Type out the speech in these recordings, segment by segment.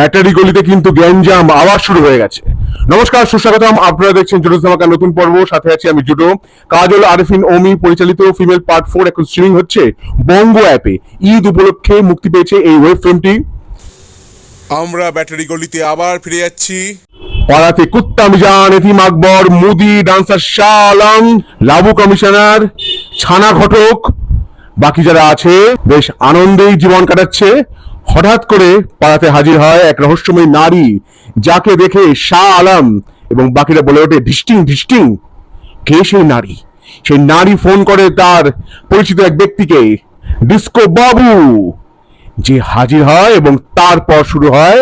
Battery গলিতে কিন্তু গ্যাঞ্জাম আবার শুরু হয়ে গেছে। নমস্কার, সুস্বাগতম। আপনারা দেখছেন জুডোস ধামাকা নতুন পর্ব। সাথে আছি আমি জুডো। কাজল আরিফিন ওমি পরিচালিত ফিমেল পার্ট 4 এখন স্ট্রিমিং হচ্ছে বঙ্গো অ্যাপে। ঈদ উপলক্ষে মুক্তি পেয়েছে এই ওয়েব ফিল্মটি। আমরা ব্যাটারি গলিতে আবার ফিরে যাচ্ছি। পাড়াতে কুত্তা মিজান, এতিম আকবর, মুদি, ডান্সার শাহ আলম, লাবু কমিশনার, ছানা ঘটক, বাকি যারা আছে বেশ আনন্দেই জীবন কাটাচ্ছে। হঠাৎ করে পাড়াতে হাজির হয় এক রহস্যময়ী নারী, যাকে দেখে শাহ আলম এবং বাকিরা বলে ওঠে ধিস্টিং ধিস্টিং। কে সেই নারী? সেই নারী ফোন করে তার পরিচিত এক ব্যক্তিকে, ডিস্কো বাবু, যে হাজির হয় এবং তারপর শুরু হয়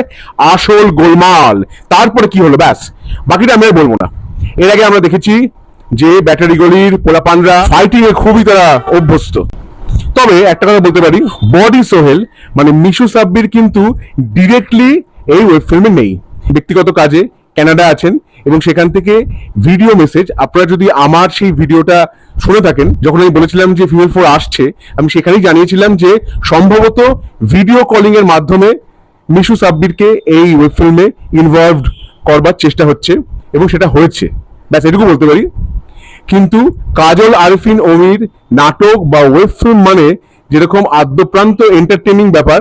আসল গোলমাল। তারপরে কি হলো ব্যাস বাকিটা আমি আর বলবো না। এর আগে আমরা দেখেছি যে ব্যাটারি গলির পোলাপানরা ফাইটিং এ খুবই তারা অভ্যস্ত। তবে একটা কথা বলতে পারি, বডি সোহেল মানে মিশু সাব্বির কিন্তু ডিরেক্টলি এই ওয়েব ফিল্মে নেই। ব্যক্তিগত কাজে কানাডা আছেন এবং সেখান থেকে ভিডিও মেসেজ, আপনারা যদি আমার সেই ভিডিওটা শুনে থাকেন, যখন আমি বলেছিলাম যে ফিমেল 4 আসছে, আমি সেখানেই জানিয়েছিলাম যে সম্ভবত ভিডিও কলিং এর মাধ্যমে মিশু সাব্বিরকে এই ওয়েব ফিল্মে ইনভলভড করবার চেষ্টা হচ্ছে এবং সেটা হয়েছে। ব্যাস এটুকু বলতে পারি। কিন্তু কাজল আরিফিন ওমির নাটক বা ওয়েব ফিল্ম মানে যেরকম আদ্যপ্রান্ত এন্টারটেইনিং ব্যাপার,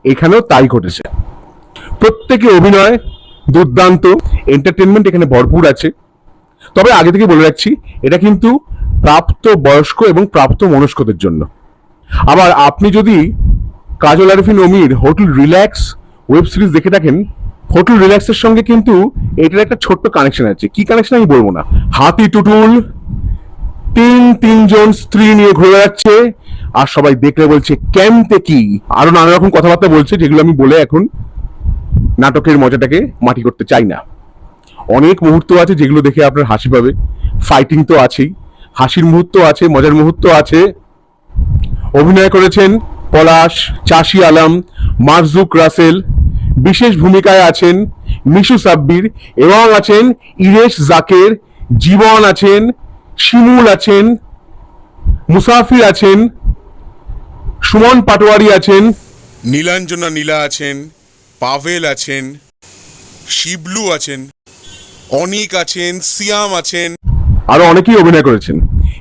এখানেও তাই ঘটেছে। প্রত্যেকে অভিনয় দুর্দান্ত, এন্টারটেনমেন্ট এখানে ভরপুর আছে। তবে আগে থেকে বলে রাখছি, এটা কিন্তু প্রাপ্ত বয়স্ক এবং প্রাপ্ত মনস্কদের জন্য। আবার আপনি যদি কাজল আরিফিন ওমির হোটেল রিল্যাক্স ওয়েব সিরিজ দেখে থাকেন, হোটেল রিল্যাক্সের সঙ্গে কিন্তু এটার একটা ছোট্ট কানেকশন আছে। কি কানেকশন আমি বলবো না। হাতি টুটুল তিনজন স্ত্রী নিয়ে ঘুরে যাচ্ছে আর সবাই দেখলে বলছে ক্যাম্পে কি, আরো নানা রকম কথাবার্তা বলছে, যেগুলো আমি বলে এখন নাটকের মজাটাকে মাটি করতে চাই না। অনেক মুহূর্ত আছে যেগুলো দেখে আপনার হাসি পাবে। ফাইটিং তো আছেই, হাসির মুহূর্ত আছে, মজার মুহূর্ত আছে। অভিনয় করেছেন পলাশ, চাষি আলম, মারজুক রাসেল। বিশেষ ভূমিকায় আছেন মিশু সাব্বির এবং আছেন ইরেশ জাকের, জীবন আছেন, শিমুল আছেন, মুসাফির আছেন, সুমন পাটোয়ারি আছেন, নীলাঞ্জনা নীলা আছেন, পাভেল আছেন, শিবলু আছেন, অনিক আছেন, সিয়াম আছেন, আরো অনেকেই অভিনয় করেছেন।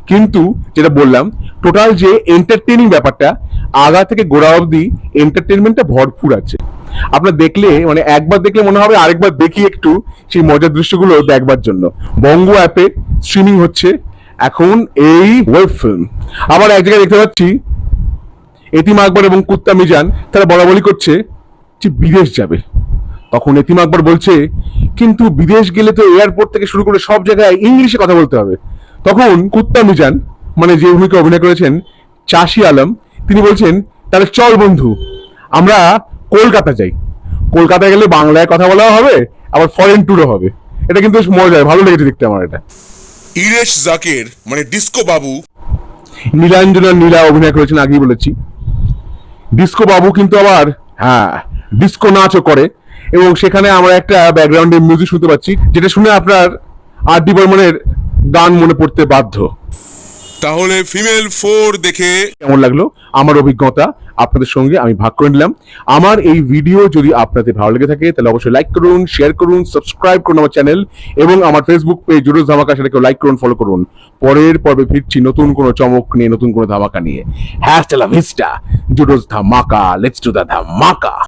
কিন্তু যেটা বললাম, টোটাল যে এন্টারটেইনিং ব্যাপারটা, আগা থেকে গোড়া অবধি এন্টারটেইনমেন্টটা ভরপুর আছে। আপনার দেখলে মানে একবার দেখলে মনে হবে আরেকবার দেখি একটু সেই মজার দৃশ্যগুলো দেখবার জন্য। বঙ্গো অ্যাপে স্ট্রিমিং হচ্ছে এখন এই ওয়েব ফিল্ম। আবার এক জায়গায় দেখতে পাচ্ছি এতিম আকবর এবং কুত্তা মিজান তারা বলাবলি করছে যে বিদেশ যাবে। তখন এতিম আকবর বলছে, কিন্তু বিদেশ গেলে তো এয়ারপোর্ট থেকে শুরু করে সব জায়গায় ইংলিশে কথা বলতে হবে। তখন কুত্তা মিজান মানে যে ভূমিকা অভিনয় করেছেন চাষি আলম, তিনি বলছেন তাহলে চল বন্ধু আমরা কলকাতা যাই। কলকাতায় গেলে বাংলায় কথা বলা হবে, আবার ফরেন ট্যুরও হবে। এটা কিন্তু বেশ মজার, ভালো লেগেছে দেখতে আমার এটা। ইরেশ জাকের মানে ডিস্কো বাবু, নীলাঞ্জনা নীলা অভিনয় করেছেন, আগেই বলেছি। ডিস্কো বাবু কিন্তু আবার ডিস্কো নাচও করে এবং সেখানে আমরা একটা ব্যাকগ্রাউন্ডে মিউজিক শুনতে পাচ্ছি, যেটা শুনে আপনার আর ডি বর্মনের গান মনে পড়তে বাধ্য। তাহলে ফিমেল 4 দেখে কেমন লাগলো আমার অভিজ্ঞতা আপনাদের সঙ্গে আমি ভাগ করে নিলাম। আমার এই ভিডিও যদি আপনাদের ভালো লেগে থাকে তাহলে অবশ্যই লাইক করুন, শেয়ার করুন, সাবস্ক্রাইব করুন আমার চ্যানেল এবং আমার ফেসবুক পেজ জুডোস ধামাকা, সেটাকে লাইক করুন, ফলো করুন। পরের পর্বে ফিরছি নতুন কোনো চমক নিয়ে, নতুন কোনো ধামাকা নিয়ে। হ্যাশট্যাগ ভিস্টা জুডোস ধামাকা, লেটস ডু দ্য ধামাকা।